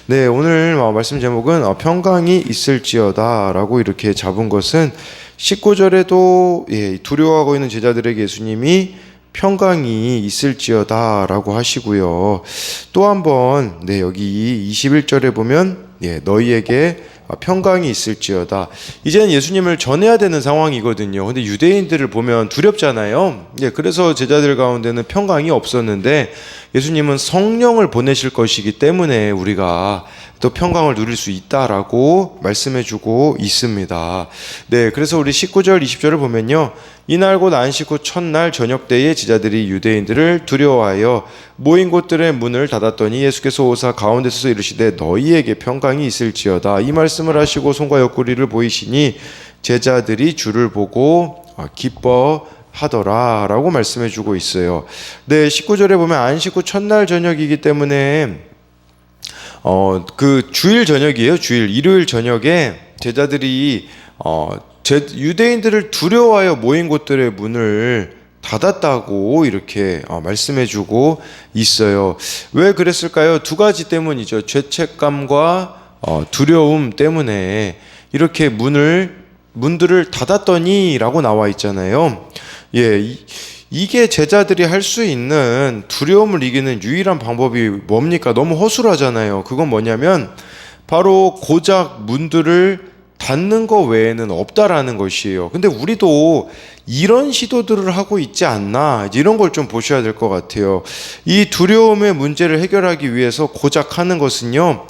네, 오늘 말씀 제목은 평강이 있을지어다 라고 이렇게 잡은 것은 19절에도 두려워하고 있는 제자들에게 예수님이 평강이 있을지어다 라고 하시고요. 또 한번 여기 21절에 보면 너희에게 평강이 있을지어다. 이제는 예수님을 전해야 되는 상황이거든요. 근데 유대인들을 보면 두렵잖아요. 그래서 제자들 가운데는 평강이 없었는데 예수님은 성령을 보내실 것이기 때문에 우리가 또 평강을 누릴 수 있다라고 말씀해주고 있습니다. 그래서 우리 19절 20절을 보면요, 이날 곧 안식 후 첫날 저녁 때에 제자들이 유대인들을 두려워하여 모인 곳들의 문을 닫았더니 예수께서 오사 가운데 서서 이르시되 너희에게 평강이 있을지어다. 이 말씀을 하시고 손과 옆구리를 보이시니 제자들이 주를 보고 기뻐하더라 라고 말씀해주고 있어요. 19절에 보면 안식 후 첫날 저녁이기 때문에 그 주일 저녁이에요. 일요일 저녁에 제자들이 유대인들을 두려워하여 모인 곳들의 문을 닫았다고 이렇게 말씀해주고 있어요. 왜 그랬을까요? 두 가지 때문이죠. 죄책감과 두려움 때문에 이렇게 문들을 닫았더니 라고 나와 있잖아요. 이게 제자들이 할 수 있는 두려움을 이기는 유일한 방법이 뭡니까? 너무 허술하잖아요. 그건 뭐냐면 바로 고작 문들을 닫는 거 외에는 없다라는 것이에요. 근데 우리도 이런 시도들을 하고 있지 않나, 이런 걸 좀 보셔야 될 것 같아요. 이 두려움의 문제를 해결하기 위해서 고작 하는 것은요,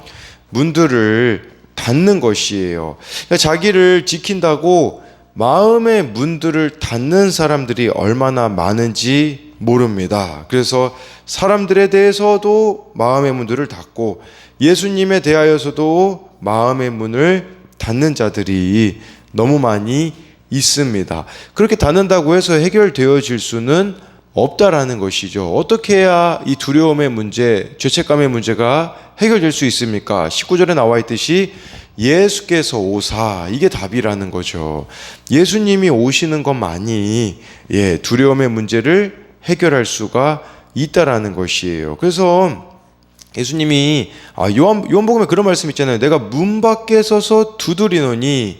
문들을 닫는 것이에요. 그러니까 자기를 지킨다고 마음의 문들을 닫는 사람들이 얼마나 많은지 모릅니다. 그래서 사람들에 대해서도 마음의 문들을 닫고 예수님에 대하여서도 마음의 문을 닫는 자들이 너무 많이 있습니다. 그렇게 닫는다고 해서 해결되어질 수는 없다라는 것이죠. 어떻게 해야 이 두려움의 문제, 죄책감의 문제가 해결될 수 있습니까? 19절에 나와 있듯이 예수께서 오사, 이게 답이라는 거죠. 예수님이 오시는 것만이 두려움의 문제를 해결할 수가 있다라는 것이에요. 그래서 예수님이 요한복음에 그런 말씀 있잖아요. 내가 문 밖에 서서 두드리노니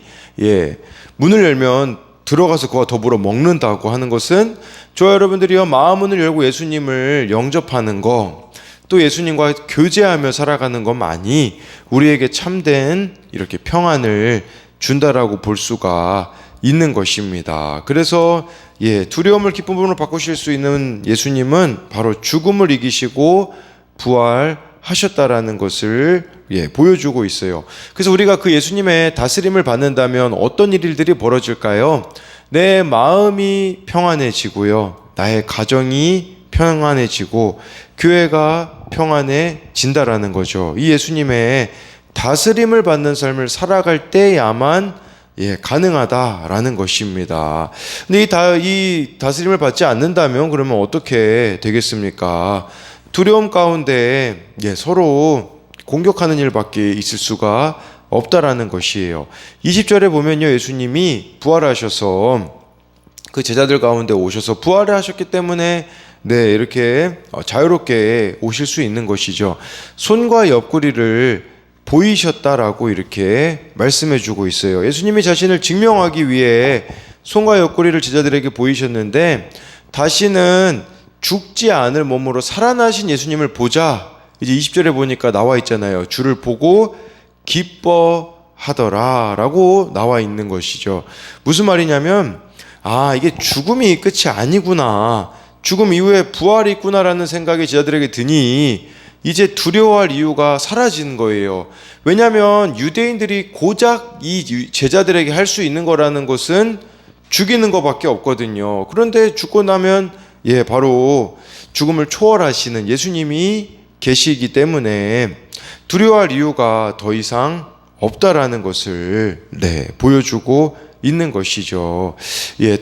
문을 열면 들어가서 그와 더불어 먹는다고 하는 것은 저와 여러분들이요, 마음문을 열고 예수님을 영접하는 거, 또 예수님과 교제하며 살아가는 것만이 우리에게 참된 이렇게 평안을 준다라고 볼 수가 있는 것입니다. 그래서 두려움을 기쁨으로 바꾸실 수 있는 예수님은 바로 죽음을 이기시고 부활하셨다라는 것을 보여주고 있어요. 그래서 우리가 그 예수님의 다스림을 받는다면 어떤 일들이 벌어질까요? 내 마음이 평안해지고요, 나의 가정이 평안해지고 교회가 평안해진다라는 거죠. 이 예수님의 다스림을 받는 삶을 살아갈 때야만 가능하다라는 것입니다. 근데 이 다스림을 받지 않는다면 그러면 어떻게 되겠습니까? 두려움 가운데 서로 공격하는 일밖에 있을 수가 없다라는 것이에요. 20절에 보면요, 예수님이 부활하셔서 그 제자들 가운데 오셔서 부활을 하셨기 때문에 이렇게 자유롭게 오실 수 있는 것이죠. 손과 옆구리를 보이셨다라고 이렇게 말씀해 주고 있어요. 예수님이 자신을 증명하기 위해 손과 옆구리를 제자들에게 보이셨는데 다시는 죽지 않을 몸으로 살아나신 예수님을 보자. 이제 20절에 보니까 나와 있잖아요. 주를 보고 기뻐하더라 라고 나와 있는 것이죠. 무슨 말이냐면 이게 죽음이 끝이 아니구나, 죽음 이후에 부활이 있구나라는 생각이 제자들에게 드니 이제 두려워할 이유가 사라진 거예요. 왜냐하면 유대인들이 고작 이 제자들에게 할 수 있는 거라는 것은 죽이는 것밖에 없거든요. 그런데 죽고 나면 바로 죽음을 초월하시는 예수님이 계시기 때문에 두려워할 이유가 더 이상 없다라는 것을 보여주고 있는 것이죠.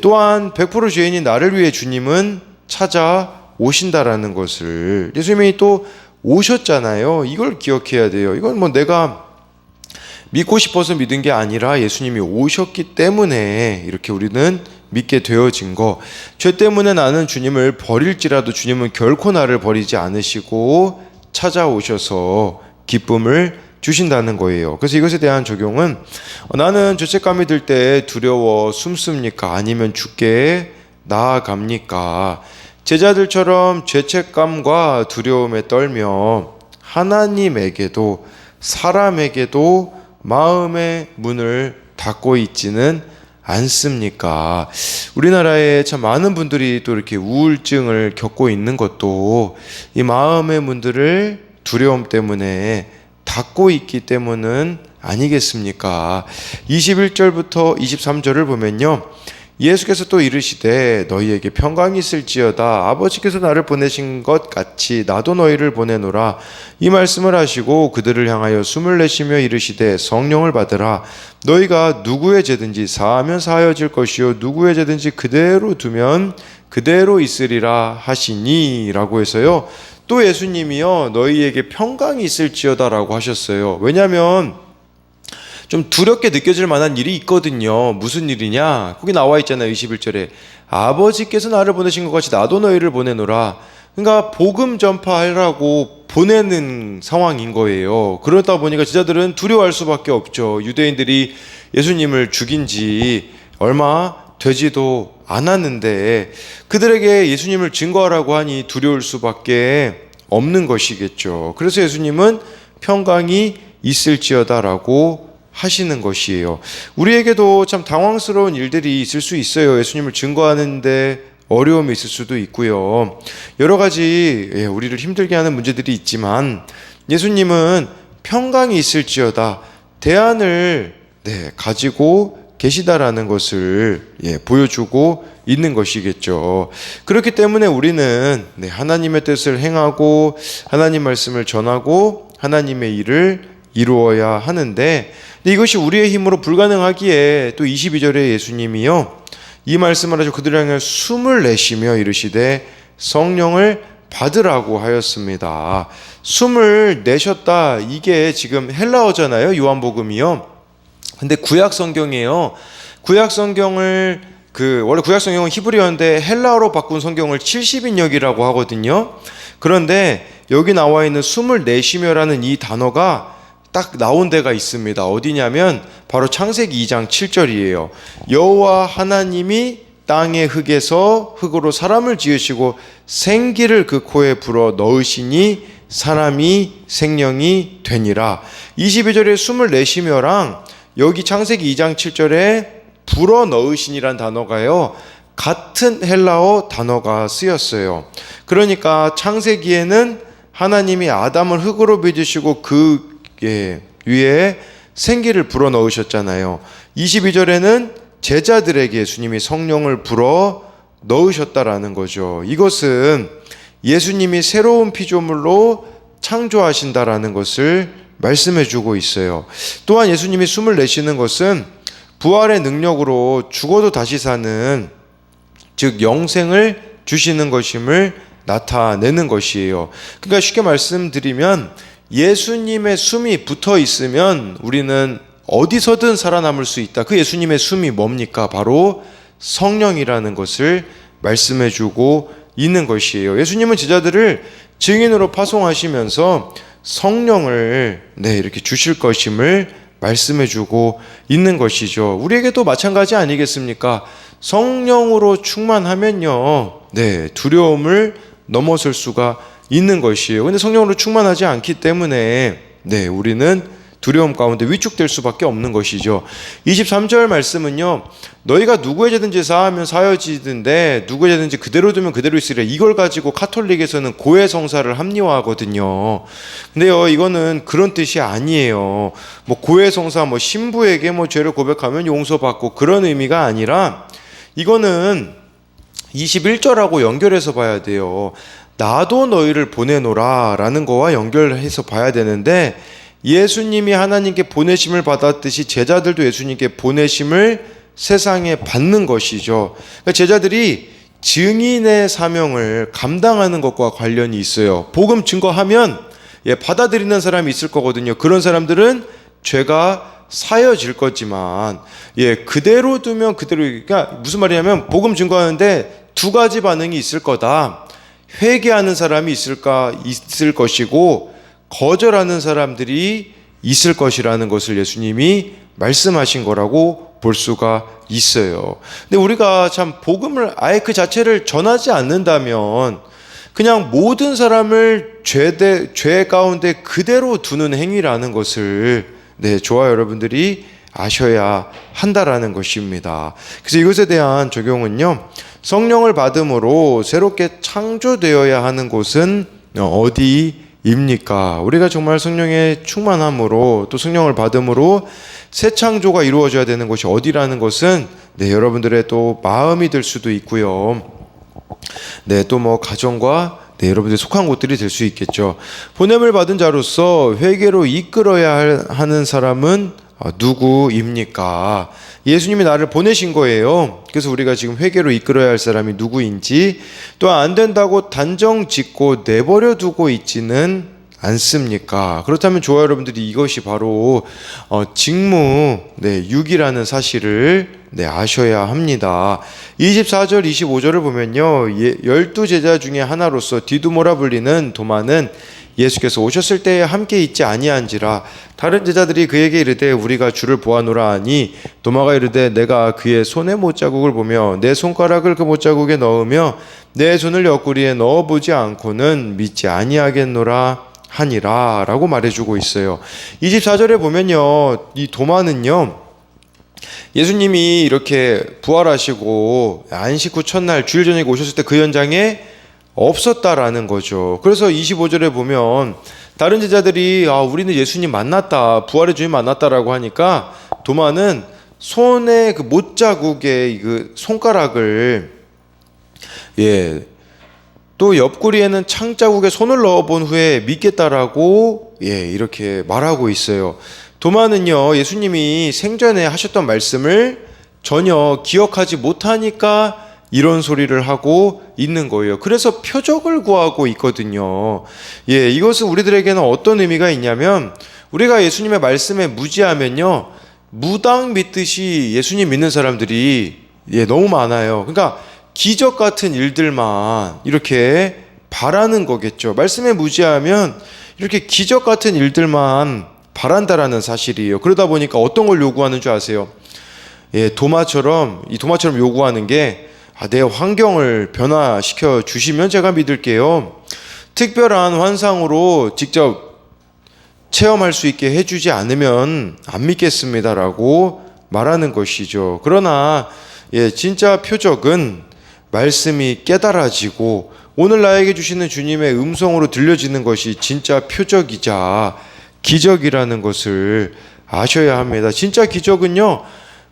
또한 100% 죄인인 나를 위해 주님은 찾아오신다라는 것을, 예수님이 또 오셨잖아요. 이걸 기억해야 돼요. 이건 내가 믿고 싶어서 믿은 게 아니라 예수님이 오셨기 때문에 이렇게 우리는 믿게 되어진 거. 죄 때문에 나는 주님을 버릴지라도 주님은 결코 나를 버리지 않으시고 찾아오셔서 기쁨을 주신다는 거예요. 그래서 이것에 대한 적용은 나는 죄책감이 들 때 두려워 숨습니까? 아니면 주께 나아갑니까? 제자들처럼 죄책감과 두려움에 떨며 하나님에게도 사람에게도 마음의 문을 닫고 있지는 않습니까? 우리나라에 참 많은 분들이 또 이렇게 우울증을 겪고 있는 것도 이 마음의 문들을 두려움 때문에 닫고 있기 때문은 아니겠습니까? 21절부터 23절을 보면요, 예수께서 또 이르시되 너희에게 평강이 있을지어다. 아버지께서 나를 보내신 것 같이 나도 너희를 보내노라. 이 말씀을 하시고 그들을 향하여 숨을 내쉬며 이르시되 성령을 받으라. 너희가 누구의 죄든지 사하면 사하여질 것이요 누구의 죄든지 그대로 두면 그대로 있으리라 하시니 라고 해서요, 또 예수님이요 너희에게 평강이 있을지어다 라고 하셨어요. 왜냐하면 좀 두렵게 느껴질 만한 일이 있거든요. 무슨 일이냐? 거기 나와 있잖아요. 21절에 아버지께서 나를 보내신 것 같이 나도 너희를 보내노라. 그러니까 복음 전파하라고 보내는 상황인 거예요. 그러다 보니까 제자들은 두려워할 수밖에 없죠. 유대인들이 예수님을 죽인 지 얼마 되지도 않았는데 그들에게 예수님을 증거하라고 하니 두려울 수밖에 없는 것이겠죠. 그래서 예수님은 평강이 있을지어다라고 하시는 것이에요. 우리에게도 참 당황스러운 일들이 있을 수 있어요. 예수님을 증거하는데 어려움이 있을 수도 있고요. 여러 가지 우리를 힘들게 하는 문제들이 있지만 예수님은 평강이 있을지어다 대안을 가지고 계시다라는 것을 보여주고 있는 것이겠죠. 그렇기 때문에 우리는 하나님의 뜻을 행하고 하나님 말씀을 전하고 하나님의 일을 이루어야 하는데 이것이 우리의 힘으로 불가능하기에 또 22절에 예수님이요 이 말씀을 하시고 그들을 향해 숨을 내쉬며 이르시되 성령을 받으라고 하였습니다. 숨을 내셨다, 이게 지금 헬라어잖아요. 요한복음이요. 근데 구약 성경이에요. 구약 성경을 원래 구약 성경은 히브리어인데 헬라어로 바꾼 성경을 70인역이라고 하거든요. 그런데 여기 나와 있는 숨을 내쉬며라는 이 단어가 딱 나온 데가 있습니다. 어디냐면 바로 창세기 2장 7절이에요. 여호와 하나님이 땅의 흙에서 흙으로 사람을 지으시고 생기를 그 코에 불어 넣으시니 사람이 생명이 되니라. 22절에 숨을 내쉬며랑 여기 창세기 2장 7절에 불어 넣으시니란 단어가요 같은 헬라어 단어가 쓰였어요. 그러니까 창세기에는 하나님이 아담을 흙으로 빚으시고 그 위에 생기를 불어 넣으셨잖아요. 22절에는 제자들에게 예수님이 성령을 불어 넣으셨다라는 거죠. 이것은 예수님이 새로운 피조물로 창조하신다라는 것을 말씀해 주고 있어요. 또한 예수님이 숨을 내쉬는 것은 부활의 능력으로 죽어도 다시 사는, 즉 영생을 주시는 것임을 나타내는 것이에요. 그러니까 쉽게 말씀드리면 예수님의 숨이 붙어 있으면 우리는 어디서든 살아남을 수 있다. 그 예수님의 숨이 뭡니까? 바로 성령이라는 것을 말씀해 주고 있는 것이에요. 예수님은 제자들을 증인으로 파송하시면서 성령을 이렇게 주실 것임을 말씀해 주고 있는 것이죠. 우리에게도 마찬가지 아니겠습니까? 성령으로 충만하면요, 두려움을 넘어설 수가 있는 것이에요. 근데 성령으로 충만하지 않기 때문에 우리는 두려움 가운데 위축될 수밖에 없는 것이죠. 23절 말씀은요, 너희가 누구의 죄든지 사하면 사여지든데 누구의 죄든지 그대로 두면 그대로 있으리라. 이걸 가지고 카톨릭에서는 고해성사를 합리화하거든요. 근데요, 이거는 그런 뜻이 아니에요. 고해성사, 신부에게 죄를 고백하면 용서받고 그런 의미가 아니라 이거는 21절하고 연결해서 봐야 돼요. 나도 너희를 보내노라 라는 거와 연결해서 봐야 되는데, 예수님이 하나님께 보내심을 받았듯이 제자들도 예수님께 보내심을 세상에 받는 것이죠. 그러니까 제자들이 증인의 사명을 감당하는 것과 관련이 있어요. 복음 증거하면 받아들이는 사람이 있을 거거든요. 그런 사람들은 죄가 사여질 거지만 그대로 두면 그대로, 그러니까 무슨 말이냐면 복음 증거하는데 두 가지 반응이 있을 거다. 회개하는 사람이 있을 것이고 거절하는 사람들이 있을 것이라는 것을 예수님이 말씀하신 거라고 볼 수가 있어요. 근데 우리가 참 복음을 아예 그 자체를 전하지 않는다면 그냥 모든 사람을 죄 가운데 그대로 두는 행위라는 것을 저와 여러분들이 아셔야 한다라는 것입니다. 그래서 이것에 대한 적용은요, 성령을 받음으로 새롭게 창조되어야 하는 곳은 어디입니까? 우리가 정말 성령의 충만함으로 또 성령을 받음으로 새 창조가 이루어져야 되는 곳이 어디라는 것은 여러분들의 또 마음이 될 수도 있고요. 또 뭐 가정과 여러분들이 속한 곳들이 될 수 있겠죠. 보냄을 받은 자로서 회개로 이끌어야 하는 사람은 누구입니까? 예수님이 나를 보내신 거예요. 그래서 우리가 지금 회개로 이끌어야 할 사람이 누구인지, 또 안 된다고 단정 짓고 내버려 두고 있지는 않습니까? 그렇다면 저와 여러분들이 이것이 바로 직무 6이라는 사실을 아셔야 합니다. 24절 25절을 보면요, 12제자 중에 하나로서 디두모라 불리는 도마는 예수께서 오셨을 때에 함께 있지 아니한지라. 다른 제자들이 그에게 이르되 우리가 주를 보아노라 하니 도마가 이르되 내가 그의 손의 못자국을 보며 내 손가락을 그 못자국에 넣으며 내 손을 옆구리에 넣어보지 않고는 믿지 아니하겠노라 하니라 라고 말해주고 있어요. 24절에 보면요, 이 도마는요, 예수님이 이렇게 부활하시고 안식 후 첫날 주일 저녁에 오셨을 때 그 현장에 없었다라는 거죠. 그래서 25절에 보면 다른 제자들이 우리는 예수님 만났다, 부활의 주님 만났다라고 하니까 도마는 손에 그 못자국에 그 손가락을 또 옆구리에는 창자국에 손을 넣어본 후에 믿겠다라고 이렇게 말하고 있어요. 도마는요, 예수님이 생전에 하셨던 말씀을 전혀 기억하지 못하니까 이런 소리를 하고 있는 거예요. 그래서 표적을 구하고 있거든요. 이것은 우리들에게는 어떤 의미가 있냐면, 우리가 예수님의 말씀에 무지하면요, 무당 믿듯이 예수님 믿는 사람들이 너무 많아요. 그러니까 기적 같은 일들만 이렇게 바라는 거겠죠. 말씀에 무지하면 이렇게 기적 같은 일들만 바란다라는 사실이에요. 그러다 보니까 어떤 걸 요구하는 줄 아세요? 도마처럼 요구하는 게 내 환경을 변화시켜 주시면 제가 믿을게요. 특별한 환상으로 직접 체험할 수 있게 해주지 않으면 안 믿겠습니다라고 말하는 것이죠. 그러나 진짜 표적은 말씀이 깨달아지고 오늘 나에게 주시는 주님의 음성으로 들려지는 것이 진짜 표적이자 기적이라는 것을 아셔야 합니다. 진짜 기적은요,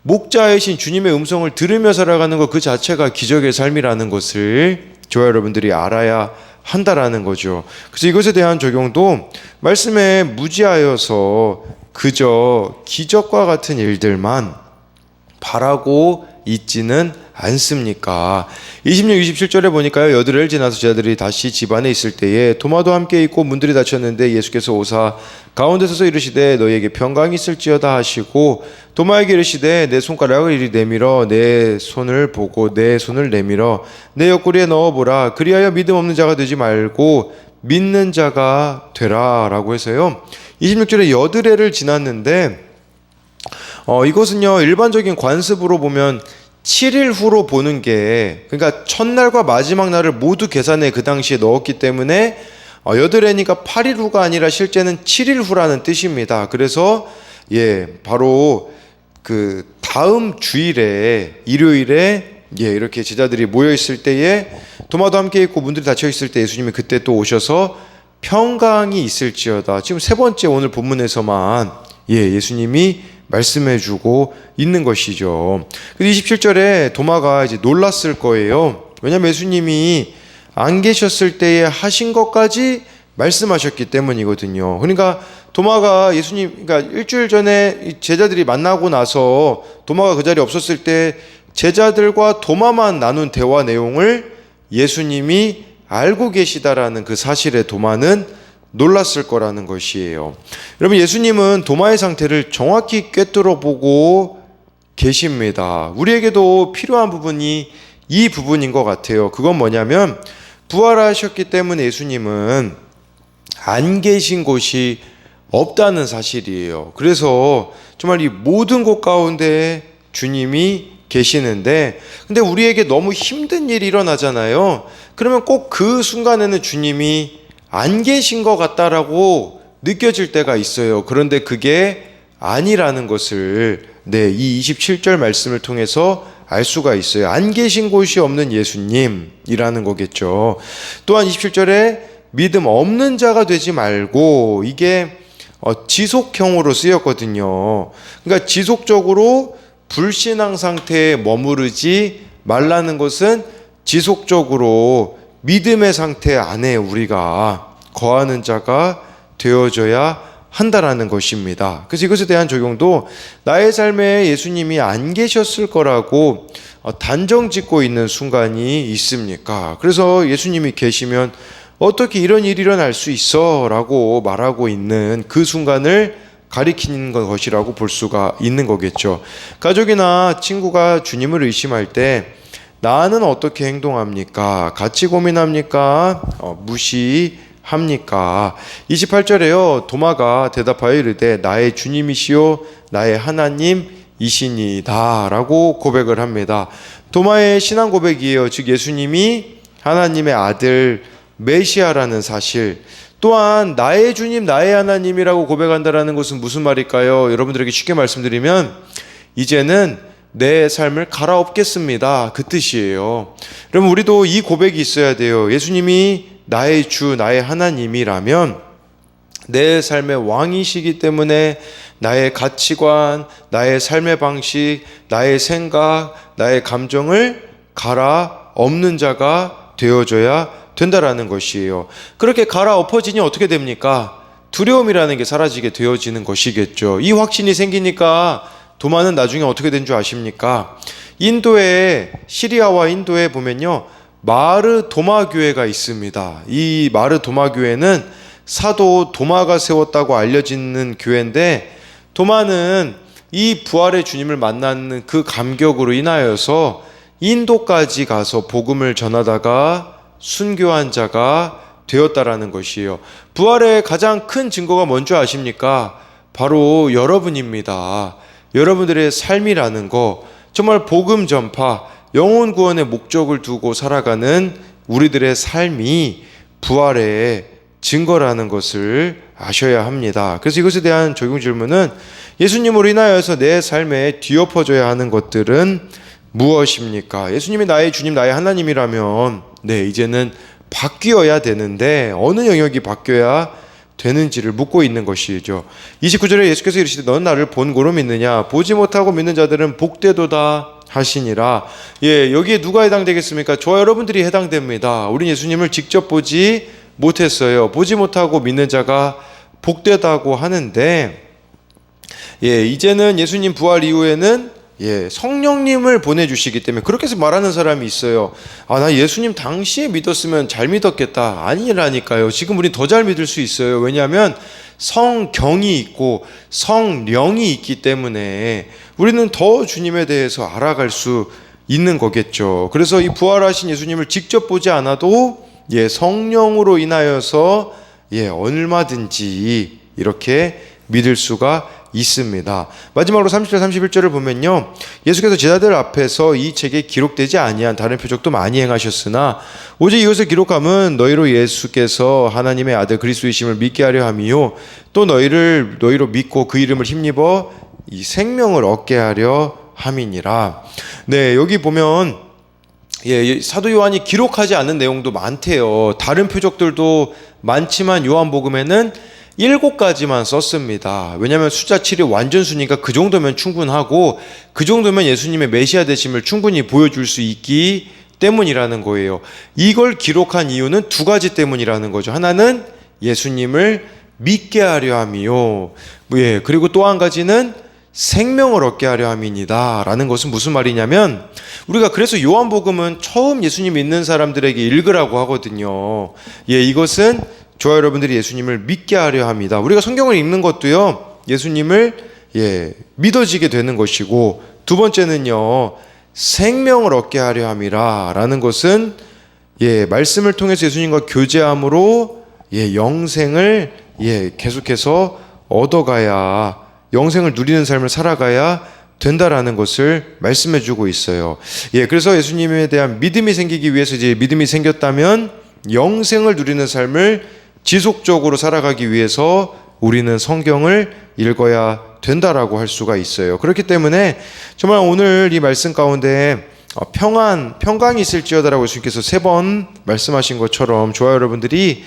목자이신 주님의 음성을 들으며 살아가는 것 그 자체가 기적의 삶이라는 것을 저와 여러분들이 알아야 한다라는 거죠. 그래서 이것에 대한 적용도 말씀에 무지하여서 그저 기적과 같은 일들만 바라고 있지는 않습니까? 26, 27절에 보니까요, 여드레를 지나서 제자들이 다시 집 안에 있을 때에 도마도 함께 있고 문들이 닫혔는데 예수께서 오사 가운데 서서 이르시되 너희에게 평강이 있을지어다 하시고 도마에게 이르시되 내 손가락을 이리 내밀어 내 손을 보고 내 손을 내밀어 내 옆구리에 넣어보라. 그리하여 믿음 없는 자가 되지 말고 믿는 자가 되라 라고 해서요, 26절에 여드레를 지났는데 이것은요, 일반적인 관습으로 보면 7일 후로 보는 게, 그러니까 첫날과 마지막 날을 모두 계산해 그 당시에 넣었기 때문에 여드레니까 8일 후가 아니라 실제는 7일 후라는 뜻입니다. 그래서 바로 그 다음 주일에 일요일에 이렇게 제자들이 모여 있을 때에 도마도 함께 있고 문들이 닫혀 있을 때 예수님이 그때 또 오셔서 평강이 있을지어다. 지금 세 번째 오늘 본문에서만 예수님이 말씀해주고 있는 것이죠. 27절에 도마가 이제 놀랐을 거예요. 왜냐하면 예수님이 안 계셨을 때에 하신 것까지 말씀하셨기 때문이거든요. 그러니까 도마가 그러니까 일주일 전에 제자들이 만나고 나서 도마가 그 자리에 없었을 때 제자들과 도마만 나눈 대화 내용을 예수님이 알고 계시다라는 그 사실에 도마는 놀랐을 거라는 것이에요. 여러분, 예수님은 도마의 상태를 정확히 꿰뚫어 보고 계십니다. 우리에게도 필요한 부분이 이 부분인 것 같아요. 그건 뭐냐면 부활하셨기 때문에 예수님은 안 계신 곳이 없다는 사실이에요. 그래서 정말 이 모든 곳 가운데 주님이 계시는데, 근데 우리에게 너무 힘든 일이 일어나잖아요. 그러면 꼭 그 순간에는 주님이 안 계신 것 같다라고 느껴질 때가 있어요. 그런데 그게 아니라는 것을 이 27절 말씀을 통해서 알 수가 있어요. 안 계신 곳이 없는 예수님이라는 거겠죠. 또한 27절에 믿음 없는 자가 되지 말고, 이게 지속형으로 쓰였거든요. 그러니까 지속적으로 불신앙 상태에 머무르지 말라는 것은 지속적으로 믿음의 상태 안에 우리가 거하는 자가 되어져야 한다라는 것입니다. 그래서 이것에 대한 적용도 나의 삶에 예수님이 안 계셨을 거라고 단정 짓고 있는 순간이 있습니까? 그래서 예수님이 계시면 어떻게 이런 일이 일어날 수 있어? 라고 말하고 있는 그 순간을 가리키는 것이라고 볼 수가 있는 거겠죠. 가족이나 친구가 주님을 의심할 때 나는 어떻게 행동합니까? 같이 고민합니까? 무시합니까? 28절에요. 도마가 대답하여 이르되 나의 주님이시요 나의 하나님이시니이다 라고 고백을 합니다. 도마의 신앙 고백이에요. 즉 예수님이 하나님의 아들 메시아라는 사실, 또한 나의 주님 나의 하나님이라고 고백한다라는 것은 무슨 말일까요? 여러분들에게 쉽게 말씀드리면 이제는 내 삶을 갈아엎겠습니다, 그 뜻이에요. 그럼 우리도 이 고백이 있어야 돼요. 예수님이 나의 주 나의 하나님이라면 내 삶의 왕이시기 때문에 나의 가치관, 나의 삶의 방식, 나의 생각, 나의 감정을 갈아엎는 자가 되어줘야 된다라는 것이에요. 그렇게 갈아엎어지니 어떻게 됩니까? 두려움이라는 게 사라지게 되어지는 것이겠죠. 이 확신이 생기니까 도마는 나중에 어떻게 된 줄 아십니까? 시리아와 인도에 보면요, 마르 도마 교회가 있습니다. 이 마르 도마 교회는 사도 도마가 세웠다고 알려지는 교회인데, 도마는 이 부활의 주님을 만나는 그 감격으로 인하여서 인도까지 가서 복음을 전하다가 순교한 자가 되었다라는 것이에요. 부활의 가장 큰 증거가 뭔지 아십니까? 바로 여러분입니다. 여러분들의 삶이라는 거, 정말 복음 전파, 영혼 구원의 목적을 두고 살아가는 우리들의 삶이 부활의 증거라는 것을 아셔야 합니다. 그래서 이것에 대한 적용 질문은 예수님으로 인하여서 내 삶에 뒤엎어져야 하는 것들은 무엇입니까? 예수님이 나의 주님, 나의 하나님이라면 이제는 바뀌어야 되는데 어느 영역이 바뀌어야 되는지를 묻고 있는 것이죠. 29절에 예수께서 이르시되 너는 나를 본고로 믿느냐? 보지 못하고 믿는 자들은 복되도다 하시니라. 여기에 누가 해당되겠습니까? 저와 여러분들이 해당됩니다. 우린 예수님을 직접 보지 못했어요. 보지 못하고 믿는 자가 복되다고 하는데, 이제는 예수님 부활 이후에는 성령님을 보내주시기 때문에 그렇게 해서 말하는 사람이 있어요. 나 예수님 당시에 믿었으면 잘 믿었겠다. 아니라니까요. 지금 우리 더 잘 믿을 수 있어요. 왜냐하면 성경이 있고 성령이 있기 때문에 우리는 더 주님에 대해서 알아갈 수 있는 거겠죠. 그래서 이 부활하신 예수님을 직접 보지 않아도 성령으로 인하여서 얼마든지 이렇게 믿을 수가 있습니다. 마지막으로 30절 31절을 보면요, 예수께서 제자들 앞에서 이 책에 기록되지 아니한 다른 표적도 많이 행하셨으나 오직 이것을 기록함은 너희로 예수께서 하나님의 아들 그리스도이심을 믿게 하려 함이요 또 너희로 믿고 그 이름을 힘입어 이 생명을 얻게 하려 함이니라. 여기 보면 사도 요한이 기록하지 않은 내용도 많대요. 다른 표적들도 많지만 요한복음에는 7가지만 썼습니다. 왜냐하면 숫자 7이 완전 수니까 그 정도면 충분하고 그 정도면 예수님의 메시아 되심을 충분히 보여줄 수 있기 때문이라는 거예요. 이걸 기록한 이유는 2가지 때문이라는 거죠. 하나는 예수님을 믿게 하려 함이요, 그리고 또 한 가지는 생명을 얻게 하려 함이니다 라는 것은 무슨 말이냐면, 우리가 그래서 요한복음은 처음 예수님 믿는 사람들에게 읽으라고 하거든요. 이것은 저와 여러분들이 예수님을 믿게 하려 합니다. 우리가 성경을 읽는 것도요, 예수님을 믿어지게 되는 것이고, 두 번째는요, 생명을 얻게 하려 함이라 라는 것은 말씀을 통해서 예수님과 교제함으로 영생을 계속해서 얻어가야, 영생을 누리는 삶을 살아가야 된다라는 것을 말씀해 주고 있어요. 그래서 예수님에 대한 믿음이 생기기 위해서 이제 믿음이 생겼다면 영생을 누리는 삶을 지속적으로 살아가기 위해서 우리는 성경을 읽어야 된다라고 할 수가 있어요. 그렇기 때문에 정말 오늘 이 말씀 가운데 평강이 있을지어다라고 예수님께서 3번 말씀하신 것처럼 저와 여러분들이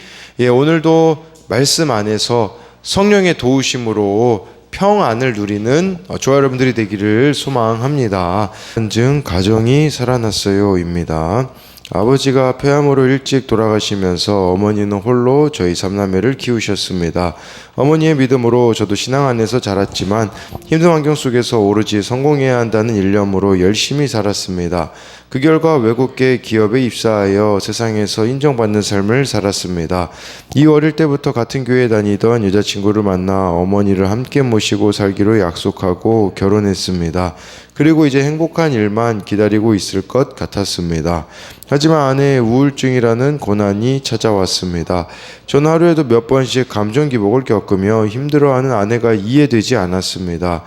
오늘도 말씀 안에서 성령의 도우심으로 평안을 누리는 저와 여러분들이 되기를 소망합니다. 현증 가정이 살아났어요입니다. 아버지가 폐암으로 일찍 돌아가시면서 어머니는 홀로 저희 3남매를 키우셨습니다. 어머니의 믿음으로 저도 신앙 안에서 자랐지만 힘든 환경 속에서 오로지 성공해야 한다는 일념으로 열심히 살았습니다. 그 결과 외국계 기업에 입사하여 세상에서 인정받는 삶을 살았습니다. 이 어릴 때부터 같은 교회에 다니던 여자친구를 만나 어머니를 함께 모시고 살기로 약속하고 결혼했습니다. 그리고 이제 행복한 일만 기다리고 있을 것 같았습니다. 하지만 아내의 우울증이라는 고난이 찾아왔습니다. 저는 하루에도 몇 번씩 감정 기복을 겪으며 힘들어하는 아내가 이해되지 않았습니다.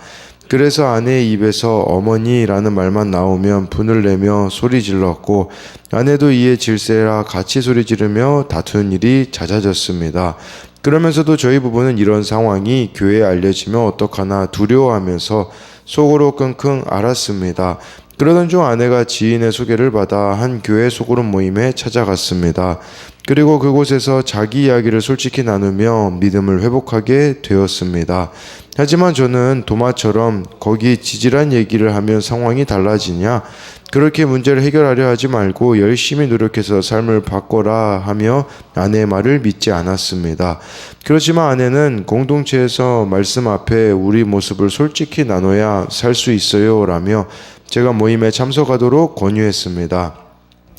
그래서 아내의 입에서 어머니라는 말만 나오면 분을 내며 소리 질렀고 아내도 이에 질세라 같이 소리 지르며 다투는 일이 잦아졌습니다. 그러면서도 저희 부부는 이런 상황이 교회에 알려지면 어떡하나 두려워하면서 속으로 끙끙 앓았습니다. 그러던 중 아내가 지인의 소개를 받아 한 교회 소그룹 모임에 찾아갔습니다. 그리고 그곳에서 자기 이야기를 솔직히 나누며 믿음을 회복하게 되었습니다. 하지만 저는 도마처럼 거기 지질한 얘기를 하면 상황이 달라지냐? 그렇게 문제를 해결하려 하지 말고 열심히 노력해서 삶을 바꿔라 하며 아내의 말을 믿지 않았습니다. 그렇지만 아내는 공동체에서 말씀 앞에 우리 모습을 솔직히 나눠야 살 수 있어요 라며 제가 모임에 참석하도록 권유했습니다.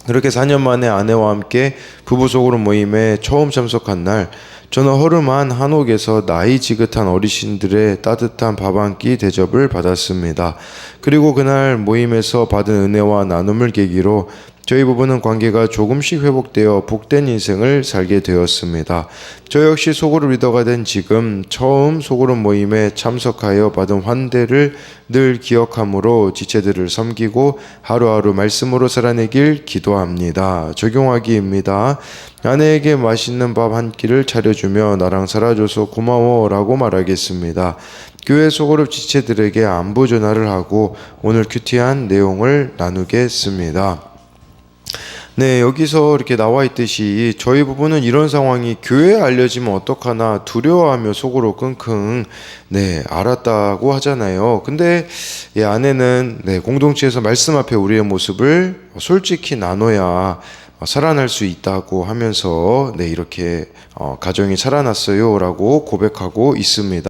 그렇게 4년 만에 아내와 함께 부부 소그룹 모임에 처음 참석한 날 저는 허름한 한옥에서 나이 지긋한 어르신들의 따뜻한 밥 한 끼 대접을 받았습니다. 그리고 그날 모임에서 받은 은혜와 나눔을 계기로 저희 부부는 관계가 조금씩 회복되어 복된 인생을 살게 되었습니다. 저 역시 소그룹 리더가 된 지금 처음 소그룹 모임에 참석하여 받은 환대를 늘 기억함으로 지체들을 섬기고 하루하루 말씀으로 살아내길 기도합니다. 적용하기입니다. 아내에게 맛있는 밥 한 끼를 차려주며 나랑 살아줘서 고마워 라고 말하겠습니다. 교회 소그룹 지체들에게 안부 전화를 하고 오늘 큐티한 내용을 나누겠습니다. 여기서 이렇게 나와 있듯이 저희 부부는 이런 상황이 교회에 알려지면 어떡하나 두려워하며 속으로 끙끙 앓았다고 하잖아요. 근데 아내는 공동체에서 말씀 앞에 우리의 모습을 솔직히 나눠야 살아날 수 있다고 하면서 이렇게 가정이 살아났어요 라고 고백하고 있습니다.